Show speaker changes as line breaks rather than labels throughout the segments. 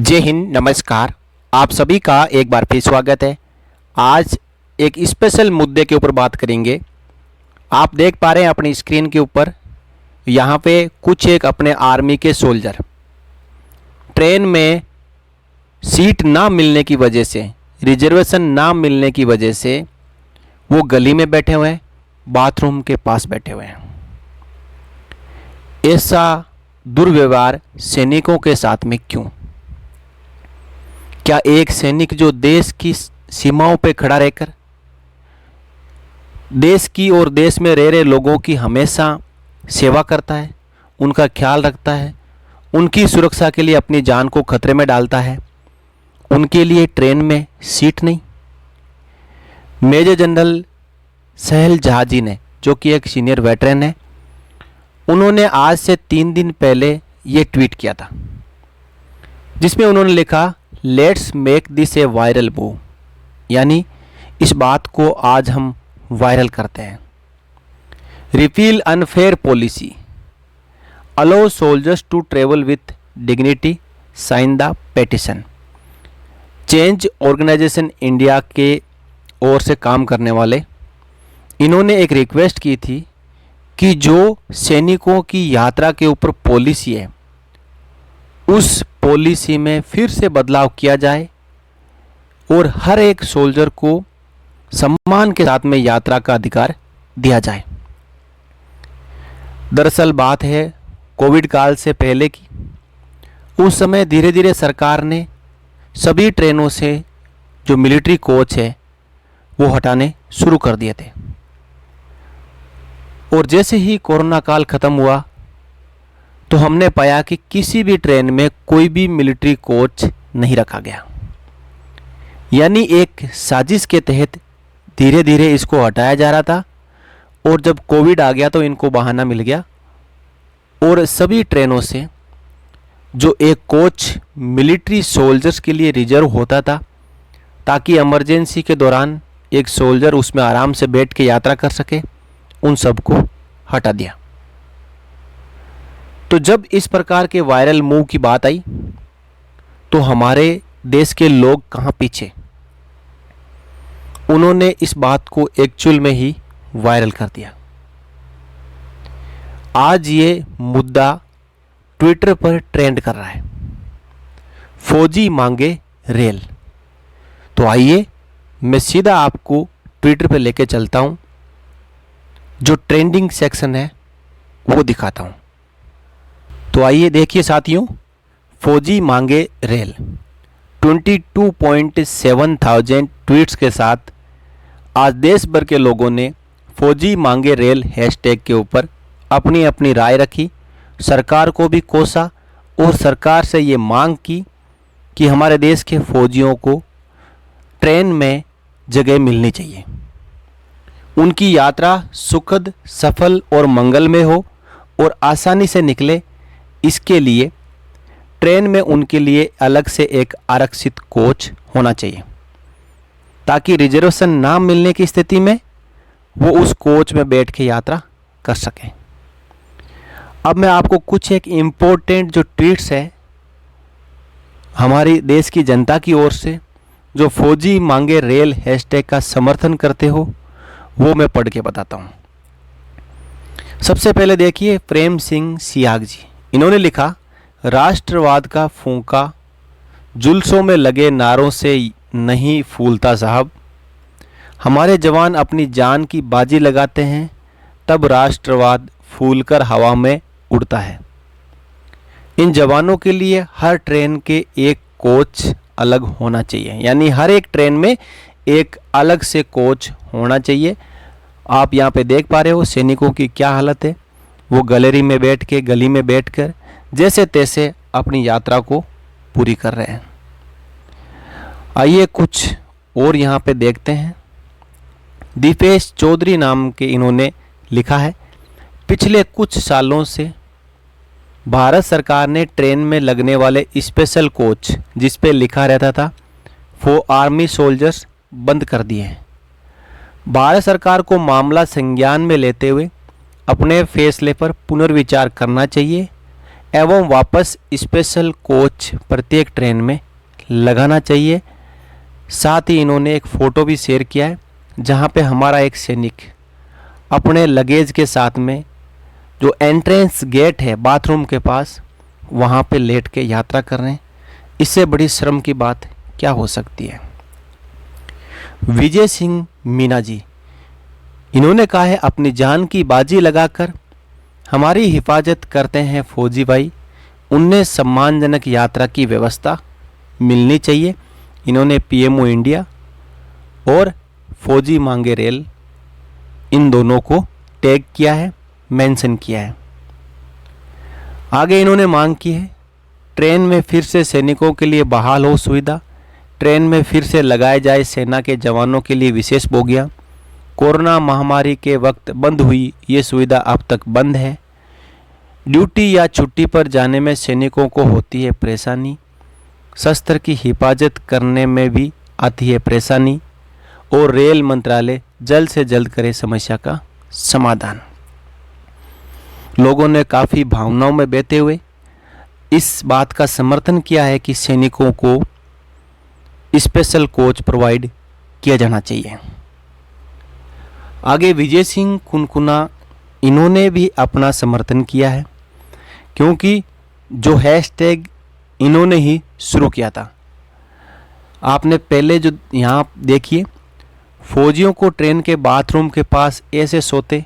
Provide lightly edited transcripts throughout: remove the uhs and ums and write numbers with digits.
जय हिंद, नमस्कार। आप सभी का एक बार फिर स्वागत है। आज एक स्पेशल मुद्दे के ऊपर बात करेंगे। आप देख पा रहे हैं अपनी स्क्रीन के ऊपर, यहाँ पे कुछ एक अपने आर्मी के सोल्जर ट्रेन में सीट ना मिलने की वजह से, रिजर्वेशन ना मिलने की वजह से वो गली में बैठे हुए हैं, बाथरूम के पास बैठे हुए हैं। ऐसा दुर्व्यवहार सैनिकों के साथ में क्यों? क्या एक सैनिक जो देश की सीमाओं पर खड़ा रहकर देश की और देश में रह रहे लोगों की हमेशा सेवा करता है, उनका ख्याल रखता है, उनकी सुरक्षा के लिए अपनी जान को खतरे में डालता है, उनके लिए ट्रेन में सीट नहीं? मेजर जनरल सहल जहाजी ने, जो कि एक सीनियर वेटरन है, उन्होंने आज से 3 दिन पहले ये ट्वीट किया था, जिसमें उन्होंने लिखा, let's make this a viral move, यानी इस बात को आज हम वायरल करते हैं। Repeal unfair policy, allow soldiers to travel with dignity, sign the petition. Change organization India के ओर से काम करने वाले इन्होंने एक रिक्वेस्ट की थी कि जो सैनिकों की यात्रा के ऊपर पॉलिसी है, उस पॉलिसी में फिर से बदलाव किया जाए और हर एक सोल्जर को सम्मान के साथ में यात्रा का अधिकार दिया जाए। दरअसल बात है कोविड काल से पहले की। उस समय धीरे धीरे सरकार ने सभी ट्रेनों से जो मिलिट्री कोच है वो हटाने शुरू कर दिए थे, और जैसे ही कोरोना काल खत्म हुआ तो हमने पाया कि किसी भी ट्रेन में कोई भी मिलिट्री कोच नहीं रखा गया। यानी एक साजिश के तहत धीरे धीरे इसको हटाया जा रहा था, और जब कोविड आ गया तो इनको बहाना मिल गया और सभी ट्रेनों से जो एक कोच मिलिट्री सोल्जर्स के लिए रिजर्व होता था, ताकि इमरजेंसी के दौरान एक सोल्जर उसमें आराम से बैठ के यात्रा कर सके, उन सबको हटा दिया। तो जब इस प्रकार के वायरल मूव की बात आई तो हमारे देश के लोग कहाँ पीछे, उन्होंने इस बात को एक्चुअल में ही वायरल कर दिया। आज ये मुद्दा ट्विटर पर ट्रेंड कर रहा है, फौजी मांगे रेल। तो आइए मैं सीधा आपको ट्विटर पर लेके चलता हूं, जो ट्रेंडिंग सेक्शन है वो दिखाता हूं। तो आइए देखिए साथियों, फौजी मांगे रेल 22.7 थाउजेंड ट्वीट्स के साथ आज देश भर के लोगों ने फौजी मांगे रेल हैशटैग के ऊपर अपनी अपनी राय रखी, सरकार को भी कोसा और सरकार से ये मांग की कि हमारे देश के फौजियों को ट्रेन में जगह मिलनी चाहिए, उनकी यात्रा सुखद, सफल और मंगलमय हो और आसानी से निकले। इसके लिए ट्रेन में उनके लिए अलग से एक आरक्षित कोच होना चाहिए, ताकि रिजर्वेशन ना मिलने की स्थिति में वो उस कोच में बैठ के यात्रा कर सकें। अब मैं आपको कुछ एक इम्पोर्टेंट जो ट्वीट्स है हमारी देश की जनता की ओर से, जो फौजी मांगे रेल हैशटैग का समर्थन करते हो, वो मैं पढ़ के बताता हूँ। सबसे पहले देखिए प्रेम सिंह सियाग जी, इन्होंने लिखा, राष्ट्रवाद का फूंका जुल्सों में लगे नारों से नहीं फूलता साहब, हमारे जवान अपनी जान की बाजी लगाते हैं, तब राष्ट्रवाद फूलकर हवा में उड़ता है। इन जवानों के लिए हर ट्रेन के एक कोच अलग होना चाहिए, यानी हर एक ट्रेन में एक अलग से कोच होना चाहिए। आप यहाँ पे देख पा रहे हो सैनिकों की क्या हालत है, वो गैलरी में बैठ के, गली में बैठकर जैसे तैसे अपनी यात्रा को पूरी कर रहे हैं। आइए कुछ और यहाँ पे देखते हैं। दीपेश चौधरी नाम के इन्होंने लिखा है, पिछले कुछ सालों से भारत सरकार ने ट्रेन में लगने वाले स्पेशल कोच, जिस पे लिखा रहता था फॉर आर्मी सोल्जर्स, बंद कर दिए हैं। भारत सरकार को मामला संज्ञान में लेते हुए अपने फैसले पर पुनर्विचार करना चाहिए। एवं वापस स्पेशल कोच प्रत्येक ट्रेन में लगाना चाहिए। साथ ही इन्होंने एक फ़ोटो भी शेयर किया है जहां पे हमारा एक सैनिक अपने लगेज के साथ में जो एंट्रेंस गेट है बाथरूम के पास वहां पे लेट के यात्रा कर रहे हैं। इससे बड़ी शर्म की बात क्या हो सकती है। विजय सिंह मीना जी, इन्होंने कहा है अपनी जान की बाजी लगाकर हमारी हिफाजत करते हैं फौजी भाई, उन्हें सम्मानजनक यात्रा की व्यवस्था मिलनी चाहिए। इन्होंने पीएमओ इंडिया और फौजी मांगे रेल इन दोनों को टैग किया है, मेंशन किया है। आगे इन्होंने मांग की है ट्रेन में फिर से सैनिकों के लिए बहाल हो सुविधा, ट्रेन में फिर से लगाए जाए सेना के जवानों के लिए विशेष बोगियां। कोरोना महामारी के वक्त बंद हुई ये सुविधा अब तक बंद है। ड्यूटी या छुट्टी पर जाने में सैनिकों को होती है परेशानी, शस्त्र की हिफाजत करने में भी आती है परेशानी और रेल मंत्रालय जल्द से जल्द करे समस्या का समाधान। लोगों ने काफ़ी भावनाओं में बहते हुए इस बात का समर्थन किया है कि सैनिकों को स्पेशल कोच प्रोवाइड किया जाना चाहिए। आगे विजय सिंह कुनकुना, इन्होंने भी अपना समर्थन किया है क्योंकि जो हैशटैग इन्होंने ही शुरू किया था। आपने पहले जो यहाँ देखिए, फौजियों को ट्रेन के बाथरूम के पास ऐसे सोते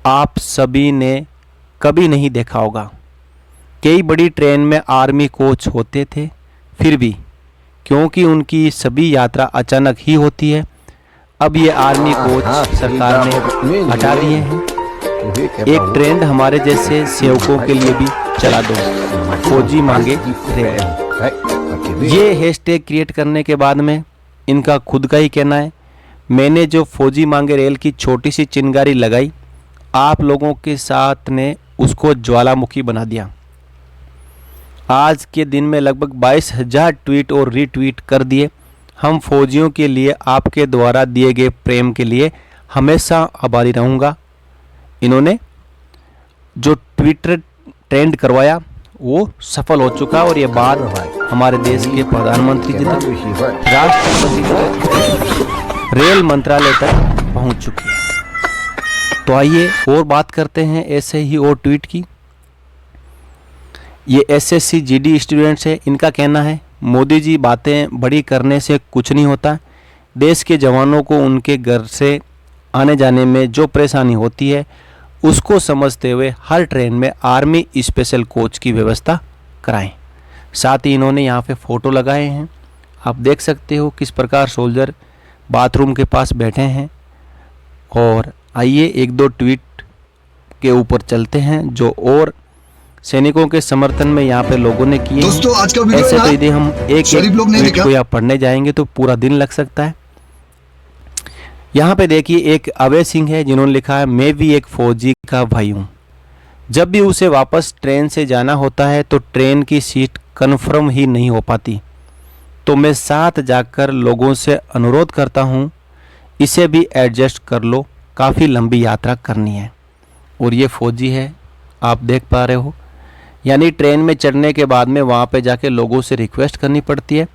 आप सभी ने कभी नहीं देखा होगा। कई बड़ी ट्रेन में आर्मी कोच होते थे, फिर भी क्योंकि उनकी सभी यात्रा अचानक ही होती है, अब ये आर्मी कोच सरकार ने हटा दिए हैं। एक ट्रेंड हमारे जैसे सेवकों के लिए भी चला दो, फौजी मांगे रेल। ये हैशटैग क्रिएट करने के बाद में इनका खुद का ही कहना है, मैंने जो फौजी मांगे रेल की छोटी सी चिंगारी लगाई, आप लोगों के साथ ने उसको ज्वालामुखी बना दिया। आज के दिन में लगभग 22,000 ट्वीट और रीट्वीट कर दिए। हम फौजियों के लिए आपके द्वारा दिए गए प्रेम के लिए हमेशा आभारी रहूँगा। इन्होंने जो ट्विटर ट्रेंड करवाया वो सफल हो चुका और ये बात हमारे देश के प्रधानमंत्री जी तक, राष्ट्रपति तक, रेल मंत्रालय तक पहुंच चुकी है। तो आइए और बात करते हैं ऐसे ही और ट्वीट की। ये एसएससी जीडी स्टूडेंट्स है, इनका कहना है मोदी जी बातें बड़ी करने से कुछ नहीं होता। देश के जवानों को उनके घर से आने जाने में जो परेशानी होती है उसको समझते हुए हर ट्रेन में आर्मी स्पेशल कोच की व्यवस्था कराएं। साथ ही इन्होंने यहाँ पे फ़ोटो लगाए हैं, आप देख सकते हो किस प्रकार सोल्जर बाथरूम के पास बैठे हैं। और आइए एक दो ट्वीट के ऊपर चलते हैं जो और सैनिकों के समर्थन में यहाँ पे लोगों ने किए।
दोस्तों आज का वीडियो
ऐसे तो यदि हम एक ट्वीट को यहाँ पढ़ने जाएंगे तो पूरा दिन लग सकता है। यहाँ पे देखिए एक अभय सिंह है जिन्होंने लिखा है, मैं भी एक फौजी का भाई हूँ। जब भी उसे वापस ट्रेन से जाना होता है तो ट्रेन की सीट कन्फर्म ही नहीं हो पाती, तो मैं साथ जाकर लोगों से अनुरोध करता हूँ इसे भी एडजस्ट कर लो, काफ़ी लंबी यात्रा करनी है। और ये फौजी है, आप देख पा रहे हो, यानी ट्रेन में चढ़ने के बाद में वहाँ पे जाके लोगों से रिक्वेस्ट करनी पड़ती है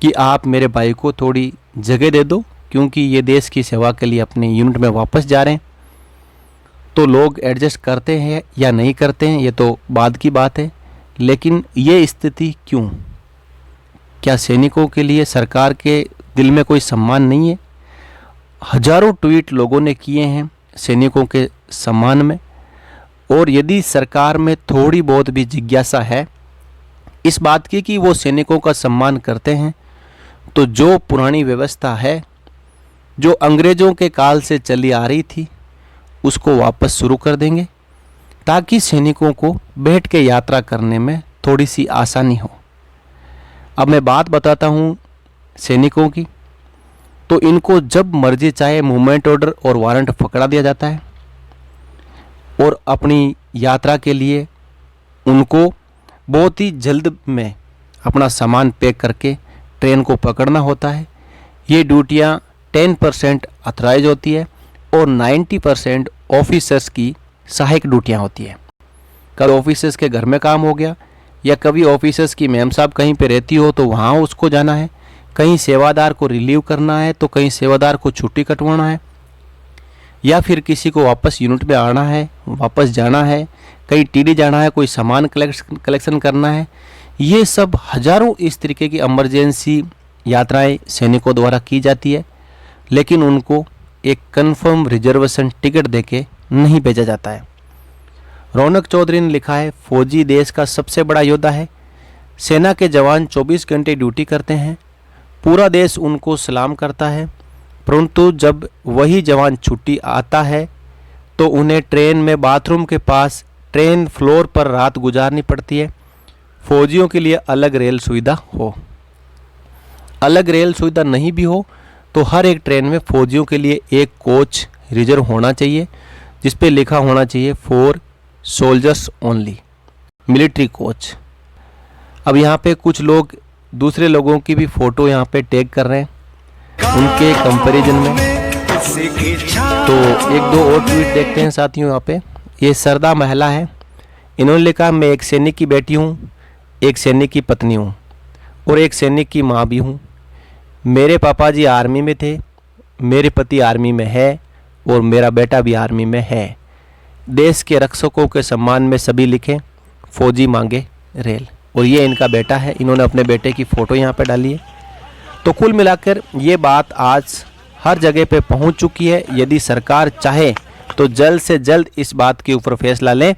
कि आप मेरे भाई को थोड़ी जगह दे दो, क्योंकि ये देश की सेवा के लिए अपने यूनिट में वापस जा रहे हैं। तो लोग एडजस्ट करते हैं या नहीं करते हैं ये तो बाद की बात है, लेकिन ये स्थिति क्यों? क्या सैनिकों के लिए सरकार के दिल में कोई सम्मान नहीं है? हजारों ट्वीट लोगों ने किए हैं सैनिकों के सम्मान में। और यदि सरकार में थोड़ी बहुत भी जिज्ञासा है इस बात की कि वो सैनिकों का सम्मान करते हैं, तो जो पुरानी व्यवस्था है जो अंग्रेज़ों के काल से चली आ रही थी उसको वापस शुरू कर देंगे, ताकि सैनिकों को बैठ के यात्रा करने में थोड़ी सी आसानी हो। अब मैं बात बताता हूँ सैनिकों की, तो इनको जब मर्जी चाहे मूवमेंट ऑर्डर और वारंट पकड़ा दिया जाता है और अपनी यात्रा के लिए उनको बहुत ही जल्द में अपना सामान पैक करके ट्रेन को पकड़ना होता है। ये ड्यूटियाँ 10% अथराइज होती है और 90% ऑफिसर्स की सहायक ड्यूटियाँ होती है। कभी ऑफिसर्स के घर में काम हो गया, या कभी ऑफिसर्स की मैम साहब कहीं पे रहती हो तो वहाँ उसको जाना है, कहीं सेवादार को रिलीव करना है तो कहीं सेवादार को छुट्टी कटवाना है, या फिर किसी को वापस यूनिट में आना है, वापस जाना है, कहीं टीडी जाना है, कोई सामान कलेक्शन करना है। ये सब हजारों इस तरीके की इमरजेंसी यात्राएं सैनिकों द्वारा की जाती है, लेकिन उनको एक कंफर्म रिजर्वेशन टिकट देके नहीं भेजा जाता है। रौनक चौधरी ने लिखा है, फौजी देश का सबसे बड़ा योद्धा है। सेना के जवान 24 घंटे ड्यूटी करते हैं, पूरा देश उनको सलाम करता है, परंतु जब वही जवान छुट्टी आता है तो उन्हें ट्रेन में बाथरूम के पास ट्रेन फ्लोर पर रात गुजारनी पड़ती है। फौजियों के लिए अलग रेल सुविधा हो, अलग रेल सुविधा नहीं भी हो तो हर एक ट्रेन में फौजियों के लिए एक कोच रिजर्व होना चाहिए, जिस पे लिखा होना चाहिए for soldiers only, military coach. अब यहाँ पे कुछ लोग दूसरे लोगों की भी फ़ोटो यहाँ पे टैग कर रहे हैं उनके कंपैरिजन में। तो एक दो और ट्वीट देखते हैं साथियों। यहाँ पे ये सरदा महिला है, इन्होंने लिखा, मैं एक सैनिक की बेटी हूँ, एक सैनिक की पत्नी हूँ और एक सैनिक की माँ भी हूँ। मेरे पापा जी आर्मी में थे, मेरे पति आर्मी में है और मेरा बेटा भी आर्मी में है। देश के रक्षकों के सम्मान में सभी लिखें, फौजी मांगे रेल। और ये इनका बेटा है, इन्होंने अपने बेटे की फ़ोटो यहाँ पे डाली है। तो कुल मिलाकर ये बात आज हर जगह पे पहुँच चुकी है। यदि सरकार चाहे तो जल्द से जल्द इस बात के ऊपर फैसला लें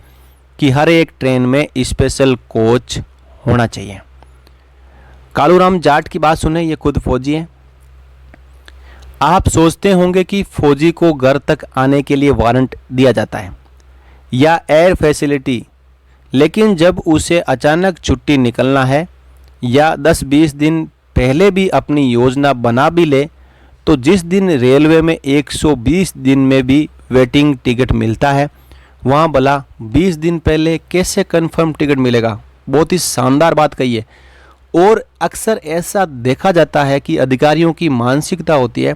कि हर एक ट्रेन में स्पेशल कोच होना चाहिए। कालूराम जाट की बात सुने, ये खुद फौजी हैं। आप सोचते होंगे कि फौजी को घर तक आने के लिए वारंट दिया जाता है या एयर फैसिलिटी, लेकिन जब उसे अचानक छुट्टी निकलना है या 10-20 दिन पहले भी अपनी योजना बना भी ले, तो जिस दिन रेलवे में 120 दिन में भी वेटिंग टिकट मिलता है, वहाँ भला 20 दिन पहले कैसे कंफर्म टिकट मिलेगा। बहुत ही शानदार बात कही है। और अक्सर ऐसा देखा जाता है कि अधिकारियों की मानसिकता होती है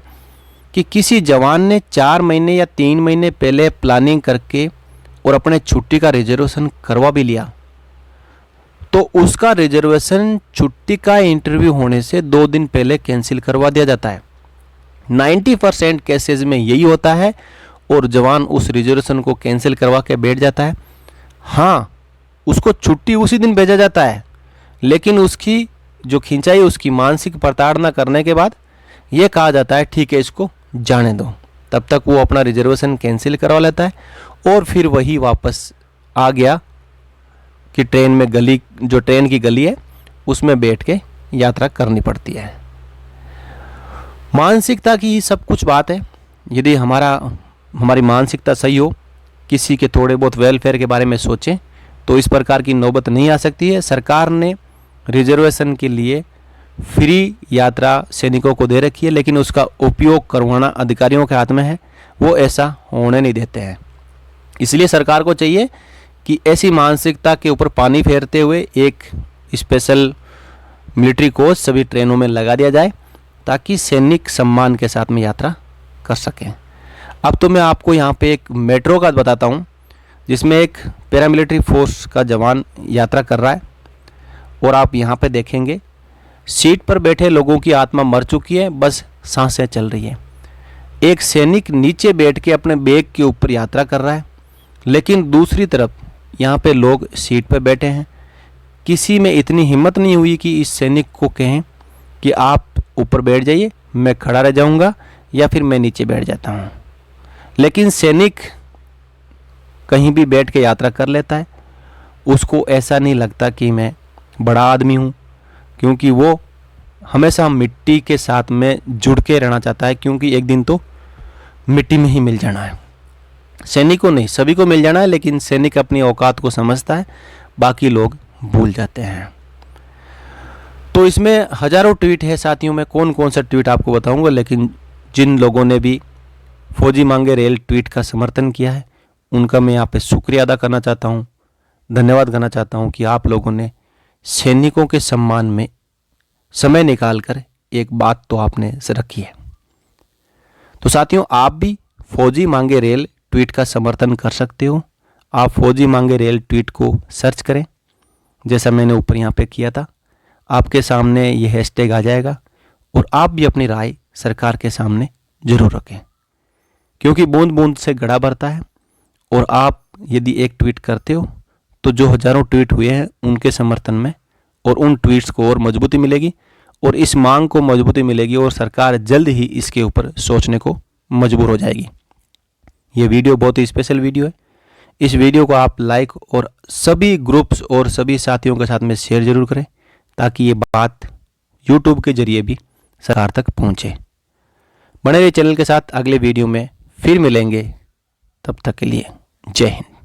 कि किसी जवान ने 4 महीने या 3 महीने पहले प्लानिंग करके और अपने छुट्टी का रिजर्वेशन करवा भी लिया, तो उसका रिजर्वेशन छुट्टी का इंटरव्यू होने से 2 दिन पहले कैंसिल करवा दिया जाता है। 90% केसेस में यही होता है और जवान उस रिजर्वेशन को कैंसिल करवा के बैठ जाता है। हाँ, उसको छुट्टी उसी दिन भेजा जाता है, लेकिन उसकी जो खिंचाई, उसकी मानसिक प्रताड़ना करने के बाद ये कहा जाता है ठीक है इसको जाने दो। तब तक वो अपना रिजर्वेशन कैंसिल करवा लेता है और फिर वही वापस आ गया कि ट्रेन में गली, जो ट्रेन की गली है उसमें बैठ के यात्रा करनी पड़ती है। मानसिकता की ही सब कुछ बात है। यदि हमारी मानसिकता सही हो, किसी के थोड़े बहुत वेलफेयर के बारे में सोचें, तो इस प्रकार की नौबत नहीं आ सकती है। सरकार ने रिजर्वेशन के लिए फ्री यात्रा सैनिकों को दे रखी है, लेकिन उसका उपयोग करवाना अधिकारियों के हाथ में है, वो ऐसा होने नहीं देते हैं। इसलिए सरकार को चाहिए कि ऐसी मानसिकता के ऊपर पानी फेरते हुए एक स्पेशल मिलिट्री कोच सभी ट्रेनों में लगा दिया जाए, ताकि सैनिक सम्मान के साथ में यात्रा कर सकें। अब तो मैं आपको यहाँ पे एक मेट्रो का बताता हूँ, जिसमें एक पैरामिलिट्री फोर्स का जवान यात्रा कर रहा है और आप यहाँ पे देखेंगे सीट पर बैठे लोगों की आत्मा मर चुकी है, बस सांसें चल रही है। एक सैनिक नीचे बैठ के अपने बैग के ऊपर यात्रा कर रहा है, लेकिन दूसरी तरफ यहाँ पे लोग सीट पर बैठे हैं। किसी में इतनी हिम्मत नहीं हुई कि इस सैनिक को कहें कि आप ऊपर बैठ जाइए, मैं खड़ा रह जाऊँगा या फिर मैं नीचे बैठ जाता हूँ। लेकिन सैनिक कहीं भी बैठ के यात्रा कर लेता है। उसको ऐसा नहीं लगता कि मैं बड़ा आदमी हूँ, क्योंकि वो हमेशा मिट्टी के साथ में जुड़ के रहना चाहता है, क्योंकि एक दिन तो मिट्टी में ही मिल जाना है। सैनिक को नहीं, सभी को मिल जाना है, लेकिन सैनिक अपनी औकात को समझता है, बाकी लोग भूल जाते हैं। तो इसमें हजारों ट्वीट है साथियों, में कौन कौन सा ट्वीट आपको बताऊंगा, लेकिन जिन लोगों ने भी फौजी मांगे रेल ट्वीट का समर्थन किया है, उनका मैं यहाँ पे शुक्रिया अदा करना चाहता हूँ, धन्यवाद करना चाहता हूँ कि आप लोगों ने सैनिकों के सम्मान में समय निकालकर एक बात तो आपने रखी है। तो साथियों, आप भी फौजी मांगे रेल ट्वीट का समर्थन कर सकते हो। आप फौजी मांगे रेल ट्वीट को सर्च करें, जैसा मैंने ऊपर यहाँ पे किया था। आपके सामने ये हैशटैग आ जाएगा और आप भी अपनी राय सरकार के सामने जरूर रखें, क्योंकि बूंद बूंद से घड़ा भरता है। और आप यदि एक ट्वीट करते हो तो जो हजारों ट्वीट हुए हैं उनके समर्थन में और उन ट्वीट्स को और मजबूती मिलेगी और इस मांग को मजबूती मिलेगी और सरकार जल्द ही इसके ऊपर सोचने को मजबूर हो जाएगी। ये वीडियो बहुत ही स्पेशल वीडियो है। इस वीडियो को आप लाइक और सभी ग्रुप्स और सभी साथियों के साथ में शेयर जरूर करें, ताकि ये बात यूट्यूब के जरिए भी सरकार तक पहुंचे। बने रहिए चैनल के साथ, अगले वीडियो में फिर मिलेंगे। तब तक के लिए जय हिंद।